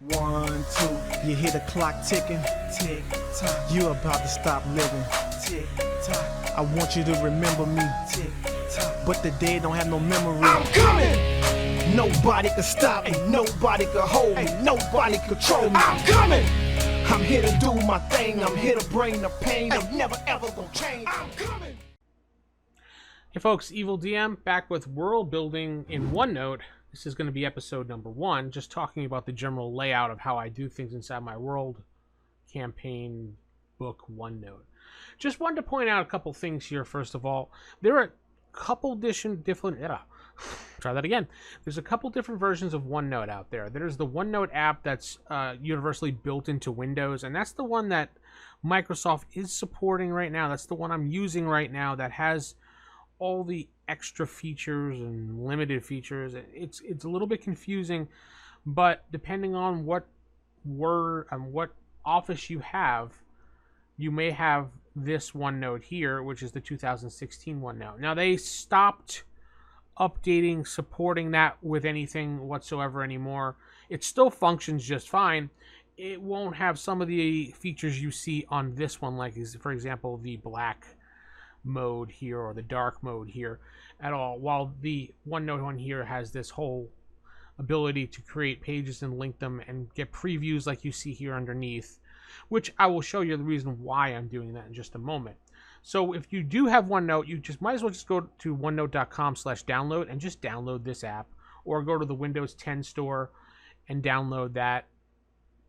1, 2. You hear the clock ticking. Tick tock. You about to stop living. Tick tock. I want you to remember me. Tick tock. But the dead don't have no memory. I'm coming. Nobody can stop me. Nobody can hold me. Nobody control me. I'm coming. I'm here to do my thing. I'm here to bring the pain. I'm never ever gonna change. I'm coming. Hey folks, Evil DM back with world building in OneNote. This is going to be episode number 1, just talking about the general layout of how I do things inside my world campaign book OneNote. Just wanted to point out a couple things here. First of all, there are a couple different try that again. There's a couple different versions of OneNote out there. There's the OneNote app that's universally built into Windows, and that's the one that Microsoft is supporting right now. That's the one I'm using right now that has all the extra features and limited features. It's a little bit confusing, but depending on what office you have, you may have this OneNote here, which is the 2016 OneNote. Now they stopped updating, supporting that with anything whatsoever anymore. It still functions just fine. It won't have some of the features you see on this one, like for example the black mode here or the dark mode here at all, while the OneNote one here has this whole ability to create pages and link them and get previews like you see here underneath, which I will show you the reason why I'm doing that in just a moment. So if you do have OneNote, you just might as well just go to onenote.com/download and just download this app, or go to the Windows 10 store and download that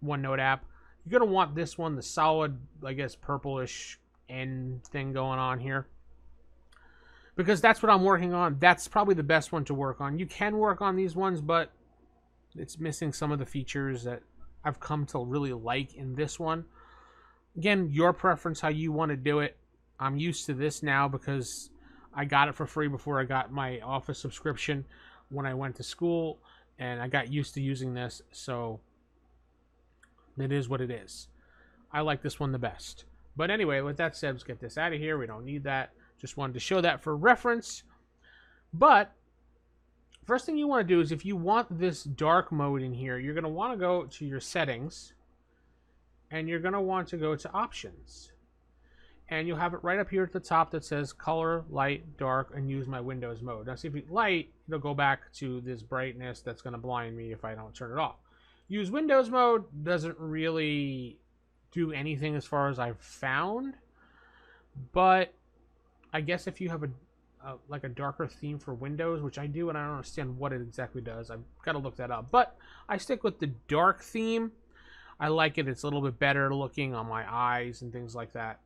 OneNote app. You're going to want this one, the solid, I guess, purplish N thing going on here, because that's what I'm working on. That's probably the best one to work on. You can work on these ones, but it's missing some of the features that I've come to really like in this one. Again, your preference, how you want to do it. I'm used to this now because I got it for free before I got my Office subscription when I went to school, and I got used to using this, so it is what it is. I like this one the best. But anyway, with that said, let's get this out of here. We don't need that. Just wanted to show that for reference. But first thing you want to do is, if you want this dark mode in here, you're going to want to go to your settings, and you're going to want to go to options. And you'll have it right up here at the top that says color, light, dark, and use my Windows mode. Now see, if you light, it'll go back to this brightness that's going to blind me if I don't turn it off. Use Windows mode doesn't really do anything as far as I've found, but I guess if you have like a darker theme for Windows, which I do, and I don't understand what it exactly does, I've got to look that up, but I stick with the dark theme. I like it. It's a little bit better looking on my eyes and things like that.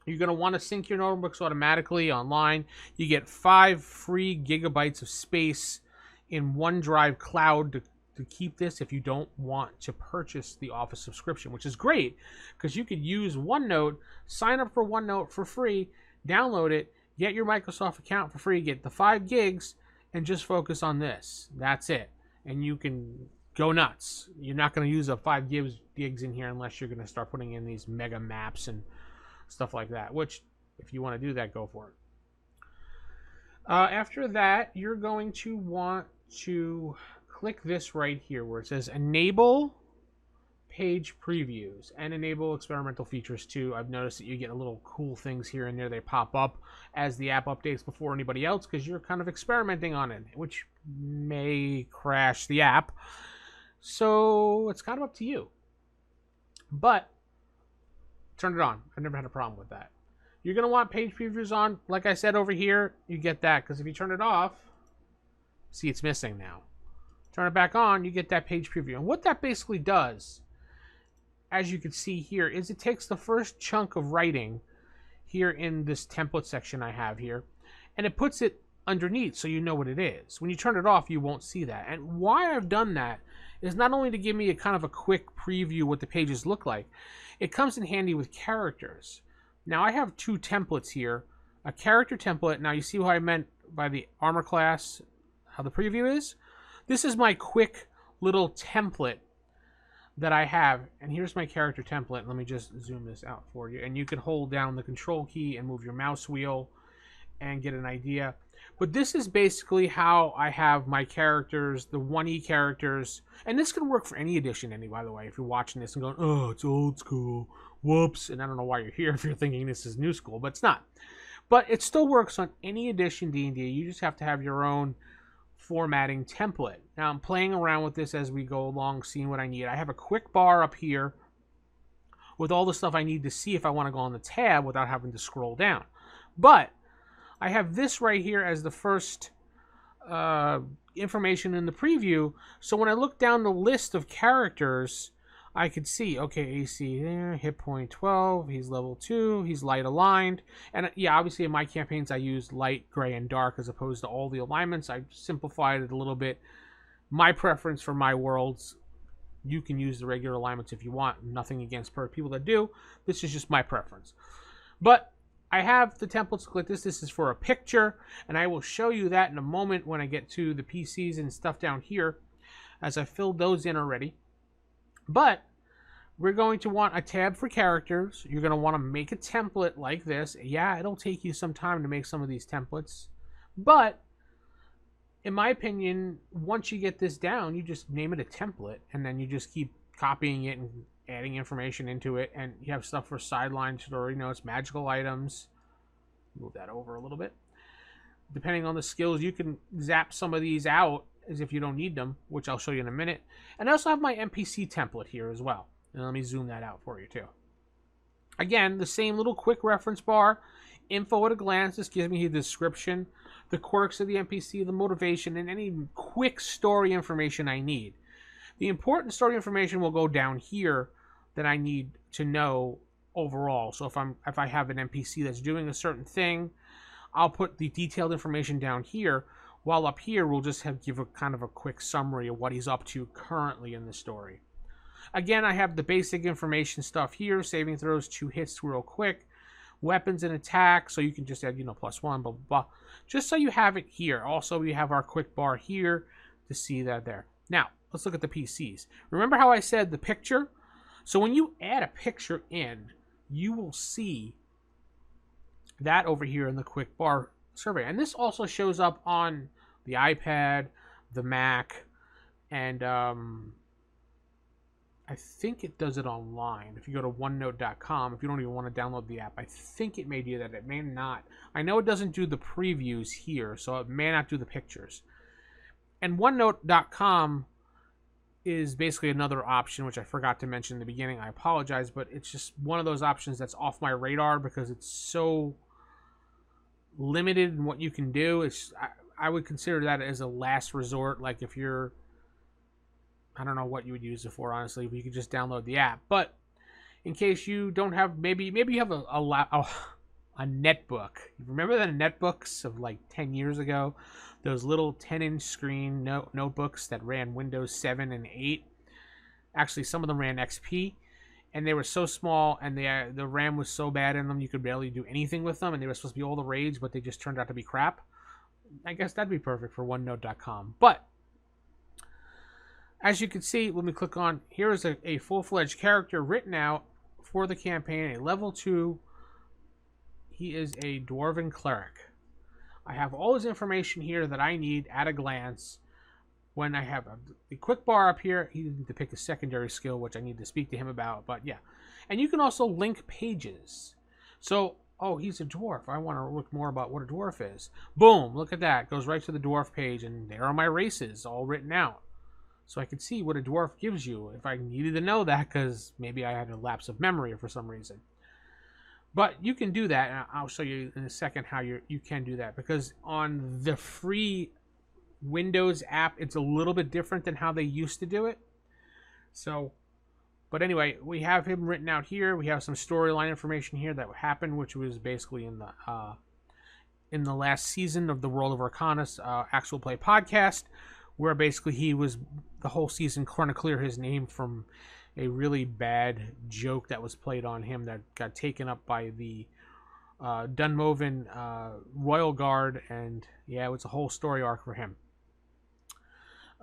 You're going to want to sync your notebooks automatically online. You get 5 free gigabytes of space in OneDrive Cloud to keep this if you don't want to purchase the Office subscription, which is great because you could use OneNote, sign up for OneNote for free, download it, get your Microsoft account for free, get the 5 gigs, and just focus on this. That's it. And you can go nuts. You're not going to use up 5 gigs in here unless you're going to start putting in these mega maps and stuff like that, which if you want to do that, go for it. After that, you're going to want to click this right here where it says enable page previews and enable experimental features too. I've noticed that you get a little cool things here and there. They pop up as the app updates before anybody else because you're kind of experimenting on it, which may crash the app. So it's kind of up to you. But turn it on. I've never had a problem with that. You're going to want page previews on. Like I said over here, you get that because if you turn it off, see, it's missing now. Turn it back on, you get that page preview. And what that basically does, as you can see here, is it takes the first chunk of writing here in this template section I have here, and it puts it underneath so you know what it is. When you turn it off, you won't see that. And why I've done that is not only to give me a kind of a quick preview what the pages look like, it comes in handy with characters. Now I have 2 templates here. A character template. Now you see what I meant by the armor class, how the preview is? This is my quick little template that I have. And here's my character template. Let me just zoom this out for you. And you can hold down the control key and move your mouse wheel and get an idea. But this is basically how I have my characters, the 1E characters, and this can work for any edition, by the way. If you're watching this and going, oh, it's old school, whoops, and I don't know why you're here if you're thinking this is new school, but it's not. But it still works on any edition D&D. You just have to have your own formatting template. Now I'm playing around with this as we go along, seeing what I need. I have a quick bar up here with all the stuff I need to see if I want to go on the tab without having to scroll down. But I have this right here as the first information in the preview. So when I look down the list of characters, I could see, okay, AC there, hit point 12, he's level 2, he's light aligned. And yeah, obviously in my campaigns I use light, gray, and dark as opposed to all the alignments. I simplified it a little bit. My preference for my worlds, you can use the regular alignments if you want. Nothing against people that do. This is just my preference. But I have the templates like this. This is for a picture, and I will show you that in a moment when I get to the PCs and stuff down here, as I filled those in already. But we're going to want a tab for characters. You're going to want to make a template like this. Yeah, it'll take you some time to make some of these templates, but in my opinion, once you get this down, you just name it a template, and then you just keep copying it and adding information into it, and you have stuff for sideline story notes, magical items. Move that over a little bit. Depending on the skills, you can zap some of these out as if you don't need them, which I'll show you in a minute. And I also have my NPC template here as well. And let me zoom that out for you too. Again, the same little quick reference bar, info at a glance. This gives me the description, the quirks of the NPC, the motivation, and any quick story information I need. The important story information will go down here that I need to know overall. So if I have an NPC that's doing a certain thing, I'll put the detailed information down here, while up here we'll just give a kind of a quick summary of what he's up to currently in the story. Again, I have the basic information stuff here, saving throws, 2 hits real quick, weapons and attack, so you can just add, +1, blah, blah, blah. Just so you have it here. Also, we have our quick bar here to see that there. Now, let's look at the PCs. Remember how I said the picture? So when you add a picture in, you will see that over here in the quick bar survey. And this also shows up on the iPad, the Mac, and I think it does it online. If you go to Onenote.com, if you don't even want to download the app, I think it may do that. It may not. I know it doesn't do the previews here, so it may not do the pictures. And Onenote.com is basically another option, which I forgot to mention in the beginning. I apologize, but it's just one of those options that's off my radar because it's so limited in what you can do. I would consider that as a last resort. Like if you're, I don't know what you would use it for, honestly, but you could just download the app. But in case you don't have, maybe you have a netbook. Remember the netbooks of like 10 years ago? Those little 10-inch screen notebooks that ran Windows 7 and 8. Actually, some of them ran XP, and they were so small, and the RAM was so bad in them you could barely do anything with them, and they were supposed to be all the rage, but they just turned out to be crap. I guess that'd be perfect for Onenote.com. But as you can see, when we click on, here is a full-fledged character written out for the campaign, a level 2. He is a Dwarven Cleric. I have all his information here that I need at a glance. When I have the quick bar up here, he needs to pick a secondary skill, which I need to speak to him about, but yeah. And you can also link pages. So, oh, he's a dwarf. I want to look more about what a dwarf is. Boom, look at that. Goes right to the dwarf page, and there are my races all written out. So I can see what a dwarf gives you if I needed to know that, because maybe I had a lapse of memory for some reason. But you can do that, and I'll show you in a second how you can do that. Because on the free Windows app, it's a little bit different than how they used to do it. So, but anyway, we have him written out here. We have some storyline information here that happened, which was basically in the last season of the World of Arcana's actual play podcast, where basically he was the whole season trying to clear his name from a really bad joke that was played on him that got taken up by the Dunmoven Royal Guard, and yeah, it was a whole story arc for him.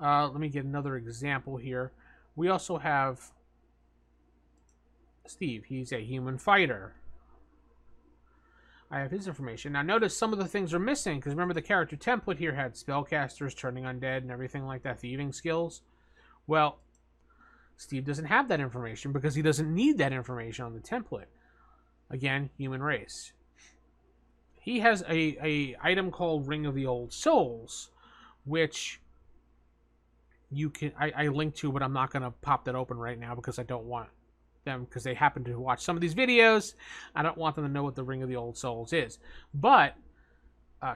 Let me get another example here. We also have Steve. He's a human fighter. I have his information. Now notice some of the things are missing, because remember the character template here had spellcasters, turning undead, and everything like that, thieving skills. Well, Steve doesn't have that information because he doesn't need that information on the template. Again, human race. He has a item called Ring of the Old Souls, which you can I linked to, but I'm not going to pop that open right now because I don't want them, because they happen to watch some of these videos. I don't want them to know what the Ring of the Old Souls is. But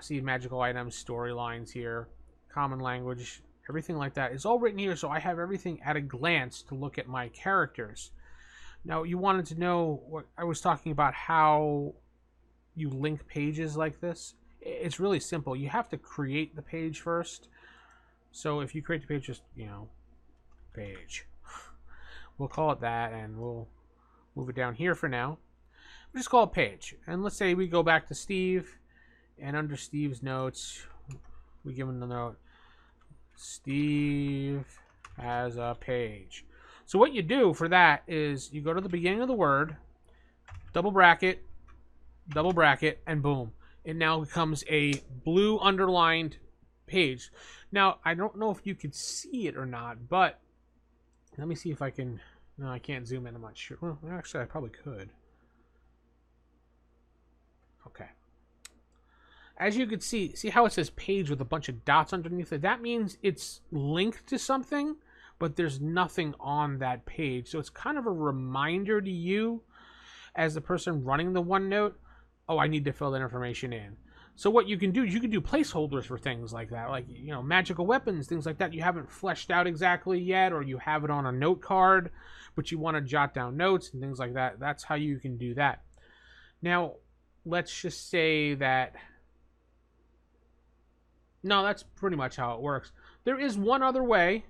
see, magical items, storylines here, common language, everything like that is all written here, so I have everything at a glance to look at my characters. Now, you wanted to know what I was talking about, how you link pages like this. It's really simple. You have to create the page first. So if you create the page, just, page. We'll call it that, and we'll move it down here for now. We'll just call it page. And let's say we go back to Steve, and under Steve's notes, we give him the note, Steve has a page. So what you do for that is you go to the beginning of the word, double bracket, and boom. It now becomes a blue underlined page. Now, I don't know if you could see it or not, but let me see if I can. No, I can't zoom in. I'm not sure. Well, actually, I probably could. Okay. As you can see how it says page with a bunch of dots underneath it? That means it's linked to something, but there's nothing on that page. So it's kind of a reminder to you as the person running the OneNote, oh, I need to fill that information in. So what you can do is you can do placeholders for things like that, like, magical weapons, things like that you haven't fleshed out exactly yet, or you have it on a note card, but you want to jot down notes and things like that. That's how you can do that. Now, let's just say that... No, that's pretty much how it works. There is one other way,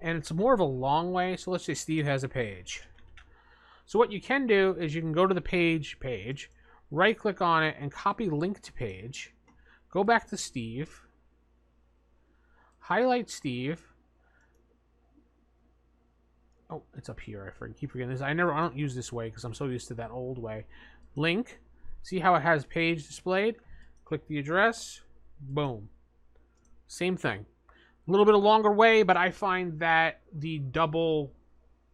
and it's more of a long way. So let's say Steve has a page. So what you can do is you can go to the page, right-click on it, and copy link to page. Go back to Steve. Highlight Steve. Oh, it's up here. I keep forgetting this. I don't use this way because I'm so used to that old way. Link. See how it has page displayed? Click the address. Boom. Same thing. A little bit of longer way, but I find that the double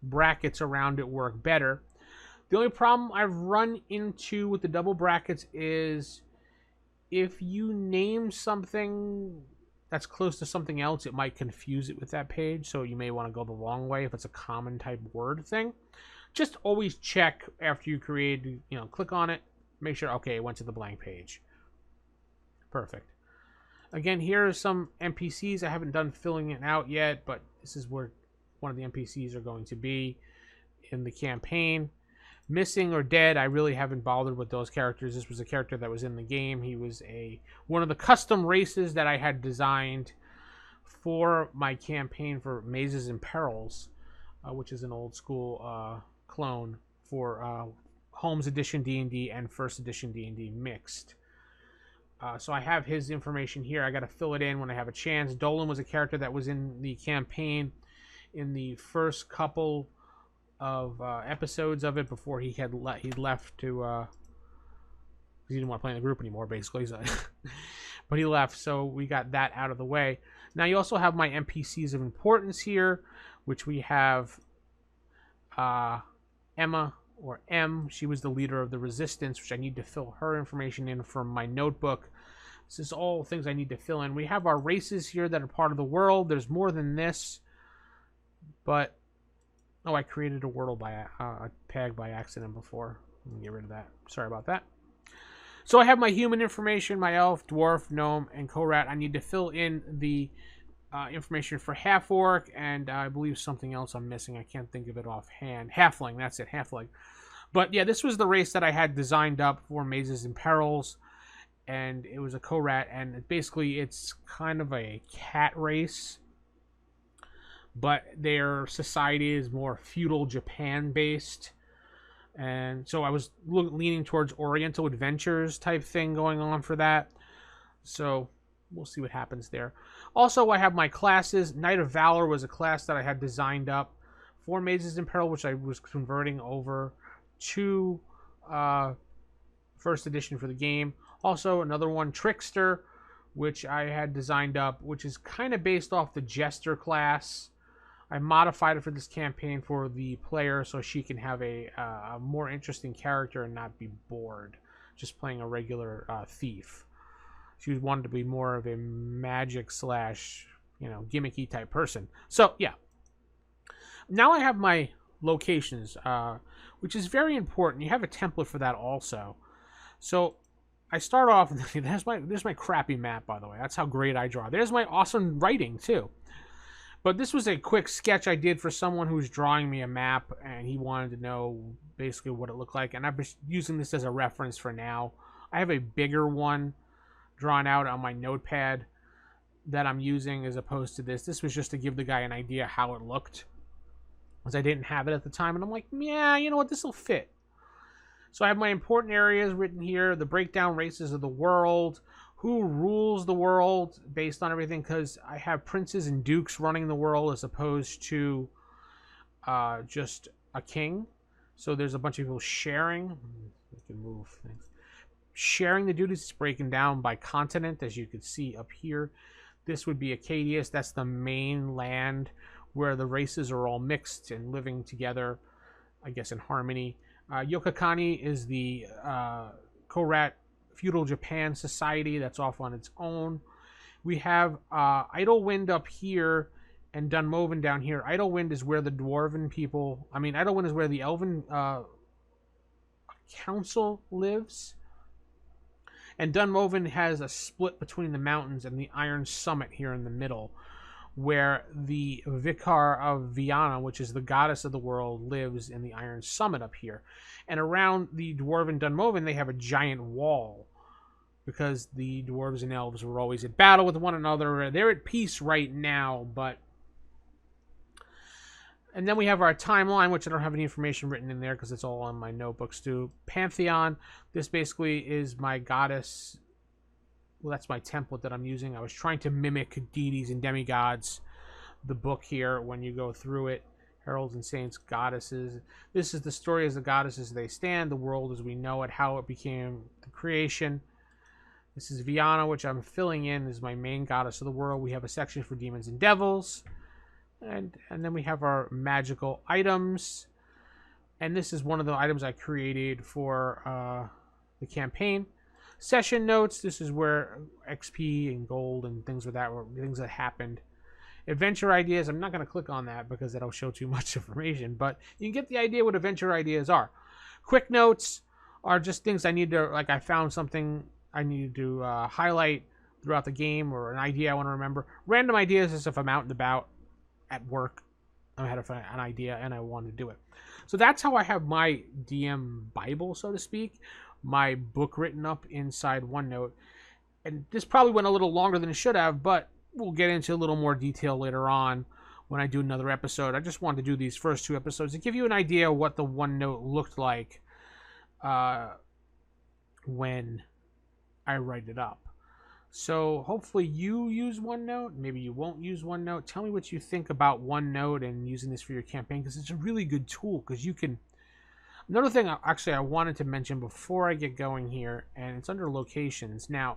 brackets around it work better. The only problem I've run into with the double brackets is if you name something that's close to something else, it might confuse it with that page, so you may want to go the long way if it's a common type word thing. Just always check after you create, click on it, make sure, okay, it went to the blank page. Perfect. Again, here are some NPCs. I haven't done filling it out yet, but this is where one of the NPCs are going to be in the campaign. Missing or dead, I really haven't bothered with those characters. This was a character that was in the game. He was one of the custom races that I had designed for my campaign for Mazes and Perils, which is an old school clone for Homes Edition D&D and First Edition D&D mixed. So I have his information here. I got to fill it in when I have a chance. Dolan was a character that was in the campaign in the first couple of episodes of it before he left to he didn't want to play in the group anymore, basically. So but he left, so we got that out of the way. Now you also have my NPCs of importance here, which we have Emma, or M. She was the leader of the resistance, which I need to fill her information in from my notebook. This is all things I need to fill in. We have our races here that are part of the world. There's more than this, but oh, I created a Wordle by a tag by accident before. Let me get rid of that. Sorry about that. So I have my human information, my elf, dwarf, gnome, and co-rat. I need to fill in the information for half-orc, and I believe something else I'm missing. I can't think of it offhand. Halfling, that's it, halfling. But yeah, this was the race that I had designed up for Mazes and Perils, and it was a co-rat, and basically it's kind of a cat race, but their society is more feudal Japan-based. And so I was leaning towards Oriental Adventures type thing going on for that. So we'll see what happens there. Also, I have my classes. Knight of Valor was a class that I had designed up for Mazes in Peril, which I was converting over to first edition for the game. Also, another one, Trickster, which I had designed up, which is kind of based off the Jester class. I modified it for this campaign for the player so she can have a more interesting character and not be bored just playing a regular thief. She wanted to be more of a magic slash, gimmicky type person. So, yeah. Now I have my locations, which is very important. You have a template for that also. So I start off, there's my crappy map, by the way. That's how great I draw. There's my awesome writing, too. But this was a quick sketch I did for someone who was drawing me a map, and he wanted to know basically what it looked like. And I'm just using this as a reference for now. I have a bigger one drawn out on my notepad that I'm using as opposed to this. This was just to give the guy an idea how it looked, because I didn't have it at the time. And I'm like, yeah, you know what? This will fit. So I have my important areas written here, the breakdown races of the world, who rules the world based on everything, because I have princes and dukes running the world as opposed to just a king. So there's a bunch of people sharing. We can move things. Sharing the duties. It's breaking down by continent, as you can see up here. This would be Acadius. That's the main land where the races are all mixed and living together, I guess, in harmony. Yokakani is the Korat feudal Japan society that's off on its own. We have Idlewind up here and Dunmoven down here. Idlewind is where the dwarven people, Idlewind is where the elven council lives. And Dunmoven has a split between the mountains and the Iron Summit here in the middle, where the Vicar of Viana, which is the goddess of the world, lives in the Iron Summit up here. And around the dwarven Dunmoven, they have a giant wall, because the dwarves and elves were always at battle with one another. They're at peace right now, but... And then we have our timeline, which I don't have any information written in there because it's all on my notebooks too. Pantheon, this basically is my goddess. Well, that's my template that I'm using. I was trying to mimic deities and demigods. The book here, when you go through it, heralds and saints, goddesses. This is the story as the goddesses they stand, the world as we know it, how it became the creation. This is Viana, which I'm filling in as my main goddess of the world. We have a section for demons and devils. And then we have our magical items. And this is one of the items I created for the campaign. Session notes. This is where XP and gold and things like that were things that happened. Adventure ideas. I'm not going to click on that because that'll show too much information. But you can get the idea what adventure ideas are. Quick notes are just things I need to, like I found something I need to highlight throughout the game, or an idea I want to remember. Random ideas is if I'm out and about at work, I had an idea and I wanted to do it. So that's how I have my DM Bible, so to speak, my book written up inside OneNote. And this probably went a little longer than it should have, but we'll get into a little more detail later on when I do another episode. I just wanted to do these first two episodes to give you an idea of what the OneNote looked like when I write it up. So hopefully you use OneNote. Maybe you won't use OneNote. Tell me what you think about OneNote and using this for your campaign, because it's a really good tool. Because you can... Another thing actually I wanted to mention before I get going here, and it's under locations. Now,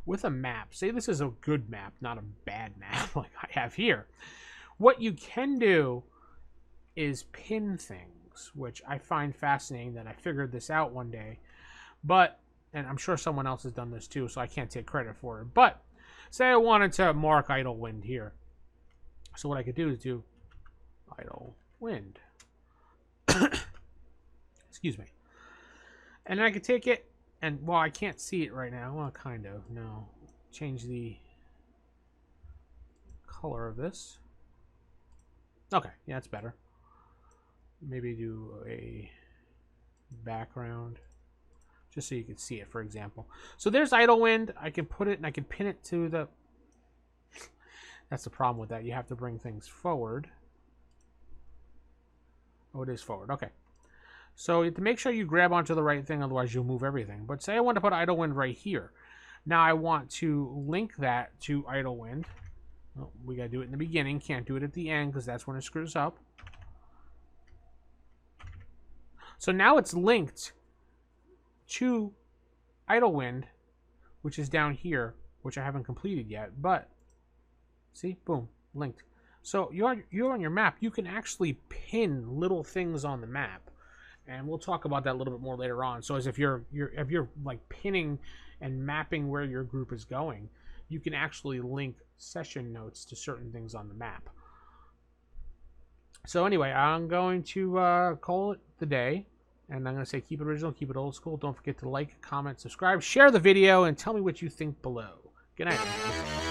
with a map, say this is a good map, not a bad map like I have here. What you can do is pin things, which I find fascinating that I figured this out one day. But... and I'm sure someone else has done this too, so I can't take credit for it. But say I wanted to mark Idlewind here. So what I could do is do Idlewind. Excuse me. And then I could take it, and, well, I can't see it right now. Well, kind of. No. Change the color of this. Okay, yeah, that's better. Maybe do a background, just so you can see it, for example. So there's Idlewind. I can put it and I can pin it to the... That's the problem with that. You have to bring things forward. Oh, it is forward. Okay. So you have to make sure you grab onto the right thing, otherwise you'll move everything. But say I want to put Idlewind right here. Now I want to link that to Idlewind. Well, we got to do it in the beginning. Can't do it at the end because that's when it screws up. So now it's linked to Idlewind, which is down here, which I haven't completed yet, but see, boom, linked. So you're on your map. You can actually pin little things on the map, and we'll talk about that a little bit more later on. So as if you're like pinning and mapping where your group is going, you can actually link session notes to certain things on the map. So anyway, I'm going to call it the day, and I'm going to say keep it original, keep it old school. Don't forget to like, comment, subscribe, share the video, and tell me what you think below. Good night.